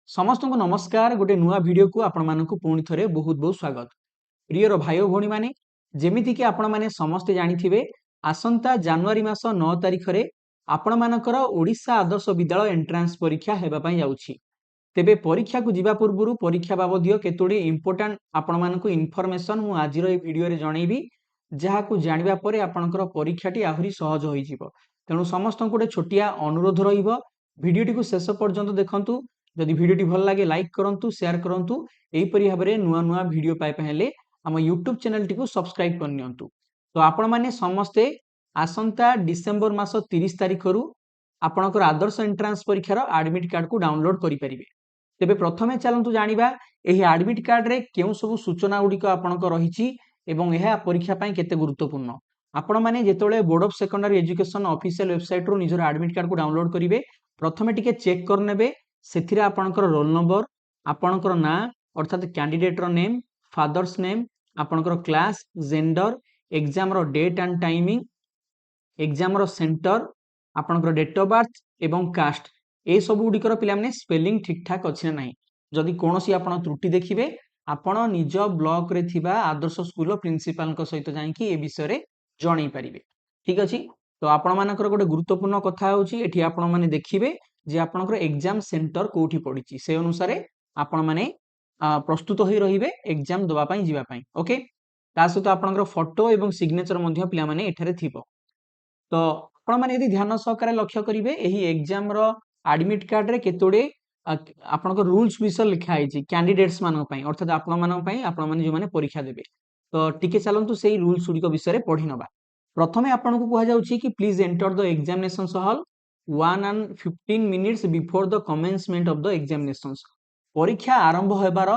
समस्त को नमस्कार गोटे नुआ वीडियो को आपण मानक पुणी थे बहुत बहुत स्वागत। प्रियर भाई भौणी मैंने जमीती कि आपण मैंने समस्ते जानिथिबे आसंता जनवरी मास 9 तारिख रे आपण मानकर ओडिशा आदर्श विद्यालय एंट्रांस परीक्षा हेबा पई जाउछि। तेबे परीक्षा को जिबा पूर्वरु परीक्षा बाबदियो केतोडी इंपोर्टेंट आपण मानक इन्फॉर्मेशन मु आजिर ए वीडियो रे जणैबी जहा को जानिबा परे आपणकर परीक्षाटी आहुरी सहज होई जिवो। तेणु समस्त गोटे छोटिया अनुरोध रहिबो वीडियोटी को शेष पर्यंत देखंतु। जदि वीडियोटी भल लगे लाइक करंतु शेयर करंतु एहीपरि भाबरे नुआ नुआ वीडियो पाइ पहले आम यूट्यूब चैनल टी को सब्सक्राइब करनियंतु। तो आपण माने समस्ते आसंता डिसेंबर मास 30 तारिख रु आपणकर आदर्श एंट्रांस परीक्षार एडमिट कार्ड को डाउनलोड करि परिबे। तेबे प्रथमे चलंतु जानिबा एही एडमिट कार्ड रे केउ सब सूचना गुडी को आपणकर रहिछि एवं एहा परीक्षा पई केते गुरुत्वपूर्ण। आपण माने जेतोळे board of secondary education official website रु निजर एडमिट कार्ड को डाउनलोड करिवे प्रथमे टिके चेक करनेबे सेथिरे आपणकर रोल नंबर आपणकर ना अर्थात कैंडिडेट रो नेम फादर्स नेम आपणकर क्लास जेंडर एग्जाम रो डेट एंड टाइमिंग एग्जाम रो सेंटर आपणकर डेट ऑफ बर्थ एवं कास्ट ए सब गुडिकर पिला माने स्पेलिंग ठीक ठाक अछि ना नाही। जदि कोनोसी आपण त्रुटि देखिबे आपण निज ब्लॉक रे थिबा आदर्श स्कूल प्रिंसिपल को सहित जाई कि ए विषय रे जणै परिबे। ठीक अछि। तो आपण मानकर गोटे गुरुत्वपूर्ण कथा होछि एठी आपण माने देखिबे जे आपणकर एग्जाम सेंटर कोठी पडिछि से अनुसार आपण माने प्रस्तुत होई रहिबे एग्जाम दबा पई जिबा पई। ओके ता सहित आपणकर फोटो एवं सिग्नेचर मध्ये पिला माने एठारे थिबो। तो आपण माने यदि ध्यान सहकारे लक्ष्य करिवे एही एग्जाम रो एडमिट कार्ड रे केतोडे आपणकर रूल्स विषय लिखा आइछि कैंडिडेट्स मानक पई अर्थात आपण मानक पई आपण माने जो माने परीक्षा देबे। तो टिके चलंतु सेही रूल्स गुडी को विषय रे पढि नबा। प्रथमे आपण को कहै जाउछि कि please enter the examination hall 1:15 minutes before the commencement of the examinations। परीक्षा आरंभ हेबार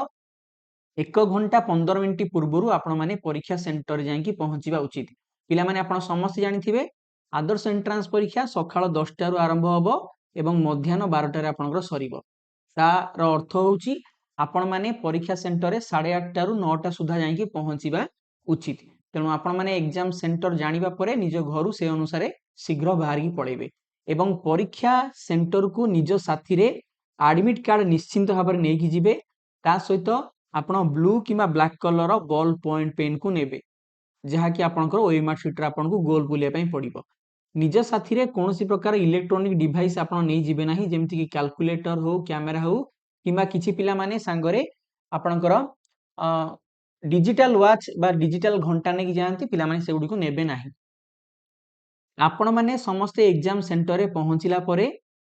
1 घंटा 15 मिनिट पूर्वरु आपण माने परीक्षा सेंटर जाई पहुंचीबा उचित। पिला माने आपण समस्त जानिथिबे आदर्श एंट्रांस परीक्षा सकाळ 10 टारु आरंभ होबो एवं मध्याह्न 12 रे आपणकर सरीबो। तार अर्थ होउची आपण माने परीक्षा सेंटर रे 8:30 टारु 9 टा सुधा जाई पहुंचीबा उचित। तेणु आपण माने एग्जाम सेंटर जानिबा परे निज घरु से अनुसार शीघ्र बाहरी पळेबे एवं परीक्षा सेंटर को निज साथी रे एडमिट कार्ड निश्चिंत भाव में नहीं जिबे। ता सहित आपण ब्लू किमा black colour ball point pen को नेबे जहाँ कि आपनकर ओएमआर शीट रे आपन को गोल बुलिया पई पड़िबो। निज साथी रे कोनोसी प्रकार इलेक्ट्रॉनिक डिवाइस आपण नहीं जिबे नाही जेमति कि कैलकुलेटर हो कैमरा हो किमा किछि पिला माने सांगरे आपनकर डिजिटल वॉच बा डिजिटल घंटा नै कि जानती पिला माने सेगुडी को नेबे नाही। आपण माने समस्त एग्जाम सेंटर रे पहुंचिला परे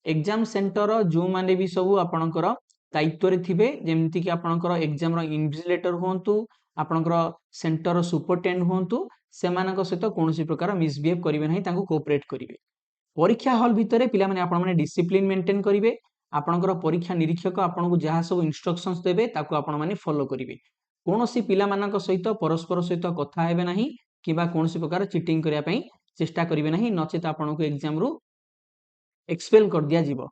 एग्जाम सेंटर जो माने भी सब आपणकर दायित्व रे थिबे जेमति कि आपणकर एग्जाम रो इन्विजिलेटर होंतु आपणकर सेंटर सुपरटेंडेंट होंतु सेमानक सहित कोनोसी प्रकार मिसबिहेव करिवे नाही तांको कोऑपरेट करिवे। परीक्षा हॉल भितरे पिला माने आपण माने डिसिप्लिन मेंटेन करिवे आपणकर परीक्षा निरीक्षक आपनको जहा सब इंस्ट्रक्शंस देबे ताको आपण माने फॉलो करिवे। कोनोसी पिला मानक सहित परस्पर सहित कथा हेबे नाही किबा कोनोसी प्रकार चीटिंग करिया पई चेष्टा करिवे नाही नचेत आपनको एग्जाम रु एक्सपेल कर दिया जीवो।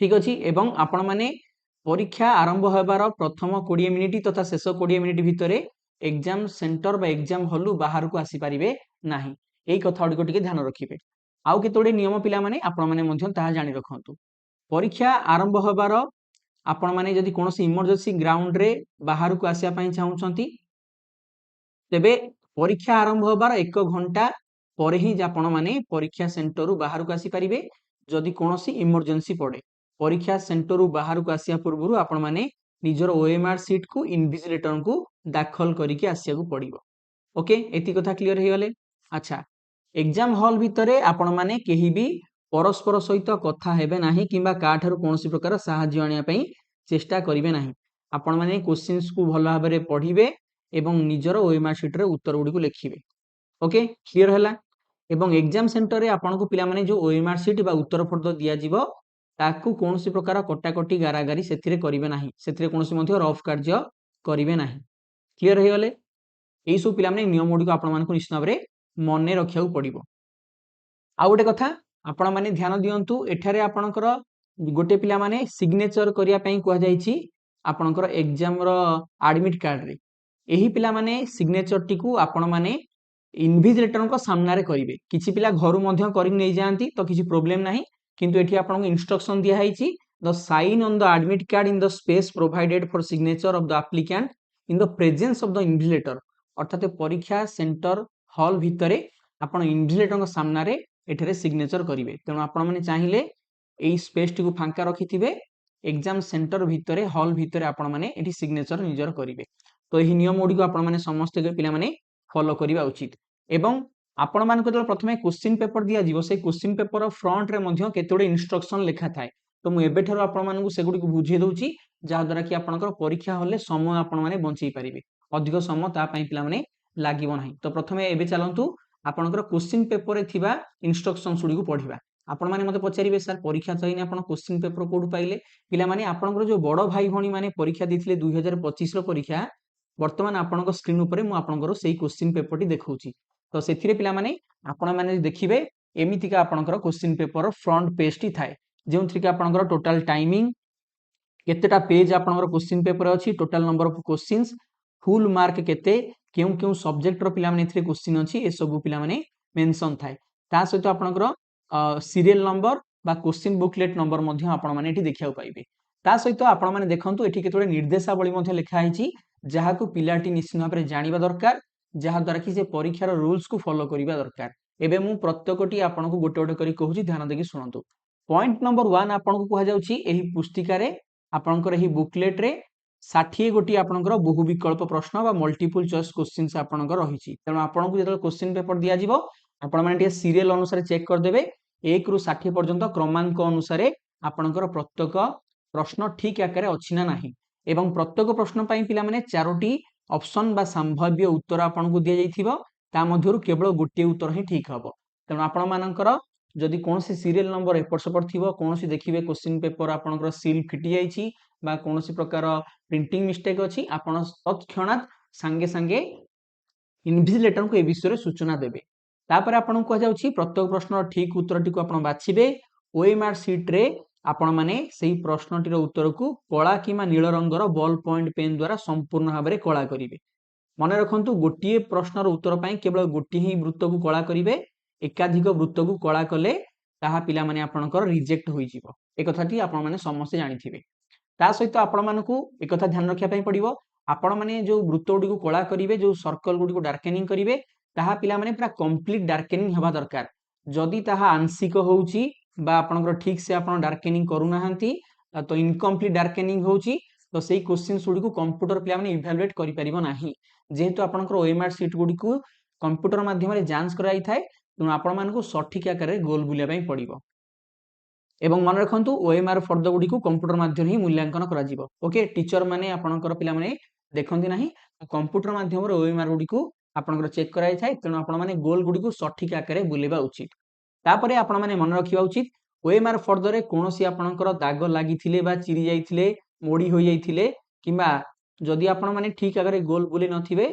ठीक अछि। एवं आपण माने परीक्षा आरंभ हेबार प्रथम 20 मिनिट तथा शेष 20 मिनिट भितरे एग्जाम सेंटर बा एग्जाम हॉल बाहर को आसी परिबे नाही। एई कथा गुडी को टिके ध्यान रखिबे। आउ केतोडे नियम पिला माने आपण माने मध्य ताहा जानि रखंतु। परीक्षा आरंभ हेबार आपण माने जदि कोनोसी इमरजेंसी ग्राउंड रे बाहर को आसिया पई चाहुचंती तेबे परीक्षा आरंभ होबार 1 घंटा पर ही आपण माने परीक्षा सेंटर रु बाहर को आसी परिबे। जदि कोनोसी इमरजेंसी पड़े परीक्षा सेंटर रु बाहर को आसिया पूर्वरु आपण माने निजर ओएमआर शीट को इन्विजिलेटर को दाखल करिके आसिया को पड़िबो। ओके एति कथा क्लियर हे गले। अच्छा एग्जाम हॉल भितरे आपण माने केही भी परस्पर सहित कथा हेबे नाही किबा काठारु कोनोसी प्रकार सहाय्य आनिया पई चेष्टा करिवे नाही। आपण माने क्वेश्चंस को भलो भाबरे पढिबे एवं निजर ओएमआर शीट रे उत्तर गुडी को लिखिबे। ओके क्लियर हला। एवं एग्जाम सेंटर रे आपन को पिला माने जो ओएमआर शीट बा उत्तर फर्द दिया जीवो ताकू कोनोसी प्रकार कटाकटी गारागारी सेथिरे करिवे नाही सेथिरे कोनोसी मध्ये रफ कार्य करिवे नाही। क्लियर हे गले। एई सब पिला माने नियम गुडी को आपन मान को निश्चित भाबरे मने रखियाउ पड़िबो। आ गोटे कथा आपण माने ध्यान दियंतु एठारे आपनकर गोटे पिला माने सिग्नेचर करिया पई कोहा जाईछि आपनकर एग्जाम रो एडमिट कार्ड रे एही पिला माने सिग्नेचर टी को आपण माने इन्विजिलेटर को सामना रे करिवे। किछि पिला घरु मध्य करि नै जानती तो किछि प्रॉब्लम नाही किंतु एठी आपन को इंस्ट्रक्शन दिया हैछि the sign on the admit card in the space provided for signature of the applicant in the presence of the invigilator अर्थात परीक्षा सेंटर हॉल भितरे आपण इन्विजिलेटर सामना रे एठरे सिग्नेचर करिवे तेणु आपण माने चाहिए एई स्पेस टी को फांका रखिथिबे एग्जाम सेंटर भितरे हॉल भितरे आपण माने एठी सिग्नेचर निजर करिवे तो एही नियम गुडी को आपण माने समस्त पिला माने फॉलो करिवा उचित एवं आपण मान को प्रथमे क्वेश्चन पेपर दिया जीवो से क्वेश्चन पेपर फ्रंट रे मध्य केतोडे इंस्ट्रक्शन लिखा थाए तो मु एबे ठरो आपण मान को सेगुडी को बुझे दउची जा द्वारा कि आपनकर परीक्षा होले समय आपण माने बंचई परिबे अधिक समय ता पई पिला माने लागिवो नाही तो प्रथमे एबे चलंतु आपनकर क्वेश्चन पेपर रे थिबा इंस्ट्रक्शन सुडी को पढिबा आपण माने मते पचारिबे सर परीक्षा चाहिने आपण क्वेश्चन पेपर कोड पाइले पिला माने आपनकर जो बड़ भाई भणी माने परीक्षा दिथिले 2025 रो परीक्षा वर्तमान आपनकर स्क्रीन ऊपर मु आपनकर सेही क्वेश्चन पेपर टी देखौची तो सेथिरे पिला माने आपण माने देखिबे एमितिका आपनकर question paper front page T थाए जेउथि कि आपनकर टोटल टाइमिंग केतेटा पेज आपनकर क्वेश्चन पेपर अछि total number of questions full mark केते केउ केउ सब्जेक्ट रो पिला माने एथिरे क्वेश्चन अछि ए सब पिला माने मेंशन थाए ता सहित आपनकर सीरियल नंबर बा क्वेश्चन बुकलेट नंबर मध्ये आपण माने एठी देखिया पाइबे ता सहित आपण माने देखंतु एठी केतोडे निर्देशावली मध्ये लिखा आइछि जहा को पिलाटी निश्चित भाबरे जानिबा दरकार जहा द्वारा कि जे परीक्षार रूल्स को फॉलो करिबा दरकार एबे मु प्रत्येकटी आपन को गोटे गोटे करी कहूची ध्यान देकी सुनंतु पॉइंट नंबर 1 आपन को कहा जाउची एही पुस्तिका रे आपनकर एही बुकलेट रे 60 गोटी आपनकर बहु विकल्प प्रश्न बा मल्टीपल चॉइस क्वेश्चंस आपनकर रहिची तेणु आपन को जतल क्वेश्चन पेपर दिया जिवो आपण माने टे सीरियल अनुसार चेक कर देबे 1 रु 60 पर्यंत क्रमांक अनुसार आपनकर प्रत्येक प्रश्न ठीक आकारे अछि ना नाही एवं प्रत्येक प्रश्न पई पिला माने चारोटी ऑप्शन बा संभाव्य उत्तर आपन को दिया जाइथिबो ता मध्यरु केवल गोटे उत्तर ही ठीक हबो तेणु आपण मानकर जदि कोनसी सीरियल नंबर एपट सेपट थिबो कोनसी देखिबे क्वेश्चन पेपर आपनकर सील फिटी जाइछि बा कोनसी प्रकार प्रिंटिंग मिस्टेक अछि आपण तत्क्षणात संगे संगे इन्विजिलेटर को ए विषय रे सूचना देबे तापर आपन को जाउछि प्रत्येक प्रश्न ठीक उत्तरटी को आपण बाछिबे ओएमआर शीट रे आपण माने सेही प्रश्नटीर उत्तर को कला किमा नील रंगर बॉल पॉइंट पेन द्वारा संपूर्ण भाबरे कला करिवे मन रखंतु गोटिए प्रश्नर उत्तर पई केवल गोटी ही वृत्त को कला करिवे एकाधिक वृत्त को कला कले ताहा पिला माने आपनकर रिजेक्ट होई जिवो ए कथाटी आपण माने समस्त जानिथिबे ता सहित आपण मानकू एक कथा ध्यान रखिया पई पड़िबो आपण माने जो वृत्त गुडी को कला करिवे जो सर्कल गुडी को डार्केनिंग करिवे ताहा पिला माने पूरा कंप्लीट डार्केनिंग हेबा दरकार जदि ताहा आंशिक होउची बा आपनकर ठीक से आपण डार्केनिंग करू नाहंती तो इनकम्प्लीट डार्केनिंग होउची तो सेही क्वेश्चन गुडी को कंप्यूटर पिला माने इवैल्यूएट करि परिबो नाही जेहेतु आपनकर ओएमआर शीट गुडी को कंप्यूटर माध्यम रे जांच कराई थाए तो आपण मानकू सठिक आकार रे गोल बुलिया पई पड़िबो एवं मन रखंतु ओएमआर फर्द गुडी को कंप्यूटर माध्यम ही मूल्यांकन करा जिवो ओके टीचर माने आपनकर पिला माने देखंती नाही कंप्यूटर माध्यम रे ओएमआर गुडी को आपनकर चेक कराई थाए तेणु आपण माने गोल गुडी को सठिक आकार रे बुलेबा उचित तापरे आपण माने मन रखिबा उचित ओएमआर फर्द रे कोनोसी आपनकर दाग लागिथिले बा चिरी जाइथिले मोडी होई जाइथिले किबा जदि आपण माने ठीक आकार रे गोल बुले नथिबे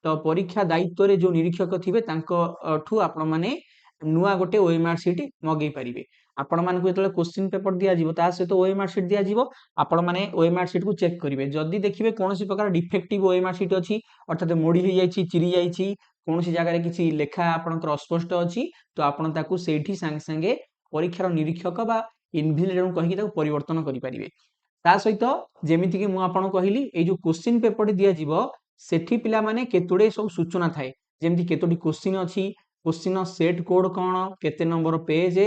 तो परीक्षा दायित्व रे जो निरीक्षक थिबे तांको ठु आपण माने नुआ गोटे ओएमआर शीट मगै परिबे आपण मान को जतले क्वेश्चन पेपर दिया जिवो ता सहित ओएमआर शीट दिया जिवो आपण माने ओएमआर शीट को चेक करिवे जदि देखिबे कोनोसी प्रकार डिफेक्टिव ओएमआर शीट अछि अर्थात मोडी होई जाइछि चिरी जाइछि कोनोसी जगह रे किछि लेखा आपनकर अस्पष्ट अछि तो आपण ताकू सेठी संगे संगे परीक्षार निरीक्षक बा इन्विजिलेटर कहि ताकू परिवर्तन करि परिबे ता सहित जेमिति कि मु आपण कहिली ए जो क्वेश्चन पेपर दिया जिवो सेठी पिला माने केतुडे सब सूचना थाए जेमिति केतोडी क्वेश्चन अछि क्वेश्चन सेट कोड कोन केते नंबर पेज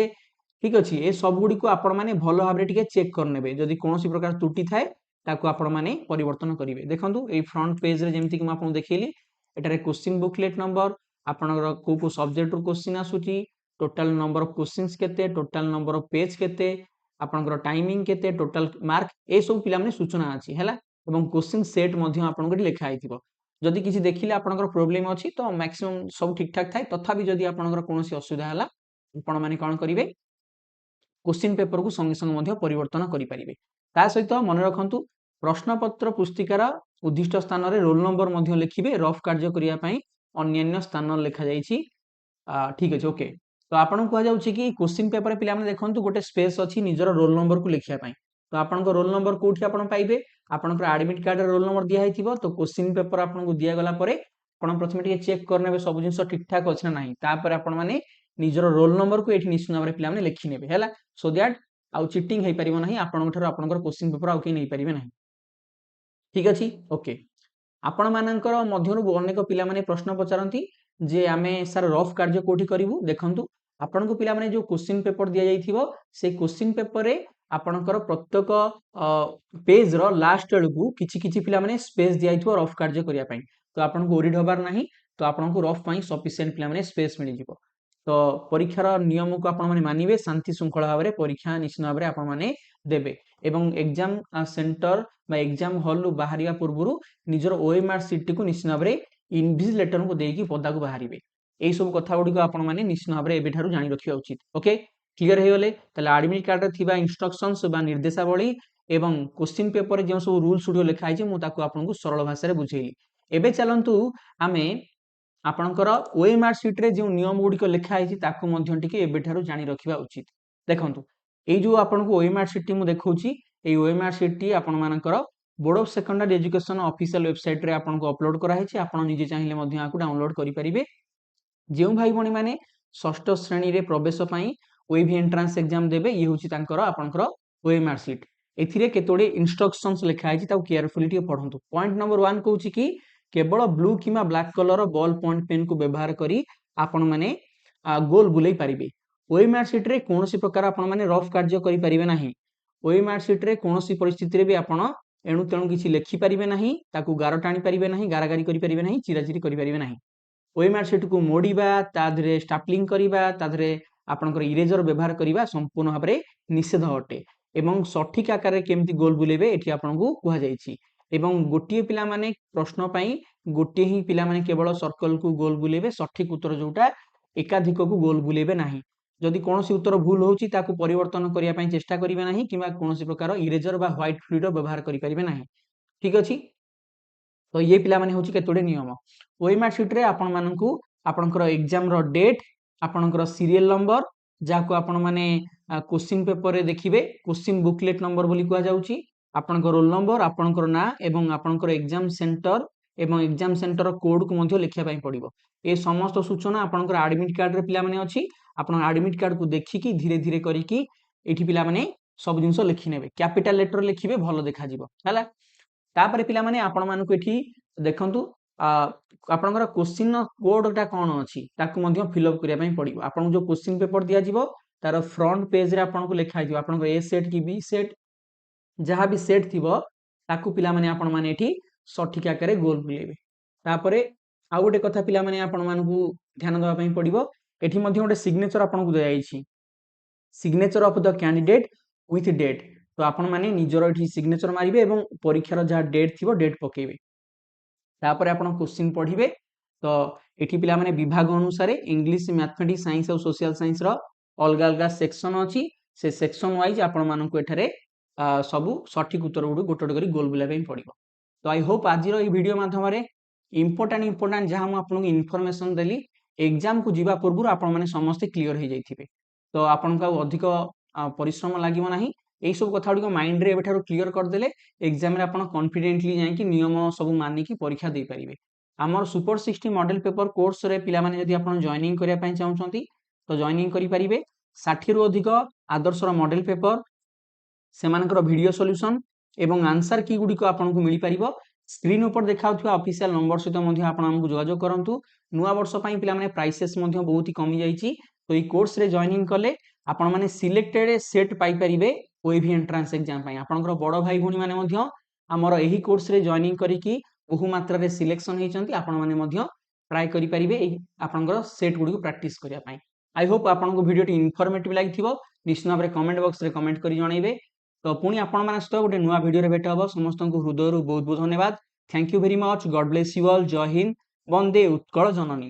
ठीक अछि ए सब गुडी को आपण माने भलो भाबरे टिके चेक कर नेबे जदि कोनोसी प्रकार त्रुटि थाए ताकू आपण माने परिवर्तन करिवे देखंतु ए फ्रंट पेज रे जेमिति कि म आपण देखैली एटारे क्वेश्चन बुकलेट नंबर आपनकर को सब्जेक्ट रो क्वेश्चन आसुची टोटल नंबर ऑफ क्वेश्चंस केते टोटल नंबर ऑफ पेज केते आपनकर टाइमिंग केते टोटल मार्क ए सब पिला माने सूचना अछि हैला एवं क्वेश्चन सेट मध्ये आपनकर लिखा आइथिबो जदि किछि देखिले आपनकर प्रॉब्लम अछि तो मैक्सिमम सब ठीक ठाक थाए तथापि जदि आपनकर कोनोसी असुविधा हला आपण माने कोन करिवे क्वेश्चन पेपर को संगे संगे मध्ये परिवर्तन करि परिबे ता सहित मन रखंतु प्रश्नपत्र पुस्तिकार उद्दिष्ट स्थान रे रोल नंबर मध्ये लिखिबे रफ कार्य करिया पई अन्य स्थान लिखा जाईछि ठीक अछि ओके तो आपन को जाउछि कि क्वेश्चन पेपर पिला माने देखंतु गोटे स्पेस अछि निजर रोल नंबर को लिखिया पई तो आपन को रोल नंबर कोठी आपन पाइबे आपन को एडमिट कार्ड रे रोल नंबर दिया हेतिबो तो क्वेश्चन पेपर आपन को दिया गला परे आपण प्रथमे टिके चेक करनेबे सब जिंस ठीक ठाक अछि ना नाही ता पर आपण माने निजर रोल नंबर को एठी निश्चित भाबरे पिला माने लिखि नेबे हैला सो दैट आउ चिटिंग हेई परिबो नाही आपनकर आपनकर क्वेश्चन पेपर आउ के नहीं परिबे नाही ठीक अछि ओके आपण मानकर मध्यरु अनेक पिला माने प्रश्न पचारंती जे आमे सर रफ कार्य कोठी करिवु देखंतु आपण को पिला माने जो क्वेश्चन पेपर दिया जाइथिबो से क्वेश्चन पेपर रे आपणकर प्रत्येक पेज रो लास्ट बेलू किछि किछि पिला माने स्पेस दिया जाइथिबो रफ कार्य करिया पई तो आपण को ओरिड होबार नाही तो आपण को रफ पई सफिशिएंट पिला माने स्पेस मिलि जिवो तो परीक्षार नियम को आपण माने मानिबे शांति श्रृंखला भाबरे परीक्षा निश्चित भाबरे आपण माने देबे एवं एग्जाम सेंटर बा एग्जाम हॉल रु बाहरिया पूर्वरु निजर ओएमआर सीट को निश्चित भाबरे इनविजिलेटर को देकी पदा को बाहरिबे एई सब कथा गुडी को आपण माने निश्चित भाबरे एबे थारु जानि रखिया उचित ओके क्लियर हे गले तले एडमिट कार्ड रे थिबा इंस्ट्रक्शंस बा निर्देशावली एवं क्वेश्चन पेपर रे जे सब रूल्स गुडी लिखा है मु ताको आपन को सरल भाषा रे बुझेइली एबे चलंतु आमे आपणकर ओएमआर सीट रे जो नियम गुडी को लिखा है ताको मध्य टिके एबे थारु जानि रखिबा उचित देखंतु एई जो आपन को ओएमआर सीट टी मु देखौची एई ओएमआर सीट टी आपण मानकर board of secondary education official website रे आपन को अपलोड करा है आपण निजे चाहिए मध्य आकु डाउनलोड करि परिबे जेउ भाई बणी माने षष्ठ श्रेणी रे प्रवेश पई ओएवी एंट्रेंस एग्जाम देबे ये होची तांकर आपनकर ओएमआर सीट एथिरे केतोडे इंस्ट्रक्शंस लिखा है ताऊ केयरफुली टी पढंतु पॉइंट नंबर 1 कहूची कि केवल ब्लू किमा black colour ball point pen को व्यवहार करी आपण माने गोल बुलाई परिबे ओएमआर सीट रे कोनोसी प्रकार आपण माने रफ कार्य करि परिबे नाही ओएमआर सीट रे कोनोसी परिस्थिति रे भी आपण एणु तेणु किछि लेखि परिबे नाही ताकू गार टाणी परिबे नाही गारागारी करि परिबे नाही चिराचिरी करि परिबे नाही ओएमआर सीट को मोडिबा तादरे स्टापलिंग करिबा तादरे आपनकर इरेजर व्यवहार करिबा संपूर्ण भाबरे निषेध अटे एवं सठिक आकार रे केमति गोल बुलेबे एठी आपनकू कुहा जाईछि एवं गोटिए पिला माने प्रश्न पई गोटिए ही पिला माने केवल सर्कल को गोल बुलेबे सठिक उत्तर जोटा एकाधिक को गोल बुलेबे नाही जदि कोनोसी उत्तर भूल होउची ताकू परिवर्तन करिया पई चेष्टा करिवे नाही किबा कोनोसी प्रकार इरेजर बा व्हाइट फ्लूइड व्यवहार करि परिबे नाही ठीक अछि तो ये पिला माने होची केतोडे नियम ओएमआर शीट रे आपण माननकू आपनकर एग्जाम रो डेट आपनकर सीरियल नंबर जाको आपण माने क्वेश्चन पेपर रे देखिबे क्वेश्चन बुकलेट नंबर बोली कुआ जाउची आपनकर रोल नंबर आपनकर ना एवं आपनकर एग्जाम सेंटर एवं एग्जाम सेंटर कोड को मध्ये लिखिया पई पड़िबो ए समस्त सूचना आपनकर एडमिट कार्ड रे पिला माने अछि आपण एडमिट कार्ड को देखिकी धीरे धीरे करिकी एठी पिला माने सब जिंस लिखि नेबे कैपिटल लेटर लिखिबे भलो देखा जिवो हला तापर पिला माने आपण मानकू एठी देखंतु आपनकर क्वेश्चन कोडटा कोन अछि ताकू मध्ये फिल अप करिया पई पड़िबो आपण जो क्वेश्चन पेपर दिया जिवो तार फ्रंट पेज रे आपनको लिखा जिवो आपनकर ए सेट की बी सेट जहां भी सेट थिबो ताकू पिला माने आपण माने एठी सठिक आकारे गोल बुलेबे तापरे आ गोटे कथा पिला माने आपण मानकू ध्यान देबा पई पड़िबो एठी मध्ये गोटे सिग्नेचर आपनको दया आइछि signature of the candidate with date तो आपण माने निजरो एठी सिग्नेचर मारिबे एवं परीक्षार जहा डेट थिबो डेट पकेबे तापर आपण क्वेश्चन पढिबे तो एठी पिला माने विभाग अनुसार इंग्लिश मैथमेटिक्स साइंस और सोशल साइंस रो अलग अलग सेक्शन अछि से सेक्शन वाइज आपण मानकू एठारे सबु सठिक उत्तर गुडी गोटोट करी गोल बुला पई पड़िबो तो आई होप आज रो ई वीडियो माध्यम रे इंपोर्टेंट जहां हम आपन इन्फॉर्मेशन देली एग्जाम को जीवा पूर्व आपण माने समस्त क्लियर हो जाइथिबे तो आपण का अधिक परिश्रम लागिवो नाही एई सब कथा गुडी को माइंड रे एबेठारो क्लियर कर देले एग्जाम रे आपण कॉन्फिडेंटली जाई कि नियम सब मानि कि परीक्षा दे परिबे हमर सुपर 60 मॉडल पेपर कोर्स रे पिला माने यदि आपण जॉइनिंग करिया पई चाहउछंती तो जॉइनिंग करि परिबे 60 रु अधिक आदर्श रो मॉडल पेपर सेमानकर वीडियो सॉल्यूशन एवं आंसर की गुडी को आपन को मिली परिबो स्क्रीन ऊपर देखाउथवा ऑफिशियल नंबर सहित मध्ये आपण हमकु जोगाजोग करंतु नुवा वर्ष पई पिला माने प्राइसेस मध्ये बहुत ही कमी जाईची तो ई कोर्स रे जॉइनिंग कले आपण माने सिलेक्टेड सेट पाई परिबे ओएवी एंट्रेंस एग्जाम पई आपनकर बड़ भाई भणी माने मध्ये हमर एही कोर्स रे जॉइनिंग करिकी बहु मात्रा रे सिलेक्शन हेचंती आपण माने मध्ये ट्राई करि परिबे आपनकर सेट गुडी को प्रैक्टिस करिया पई आई होप आपन को वीडियो टी इन्फॉर्मेटिव लागिथिबो निश्चित भाबरे कमेंट बॉक्स रे कमेंट करि जणाइबे तो पुणी आपण माने सहित गोटे नुवा वीडियो रे भेट हबो समस्त को हृदय रु बहुत बहुत धन्यवाद thank you very much God bless you all जय हिंद वंदे उत्कल जननी।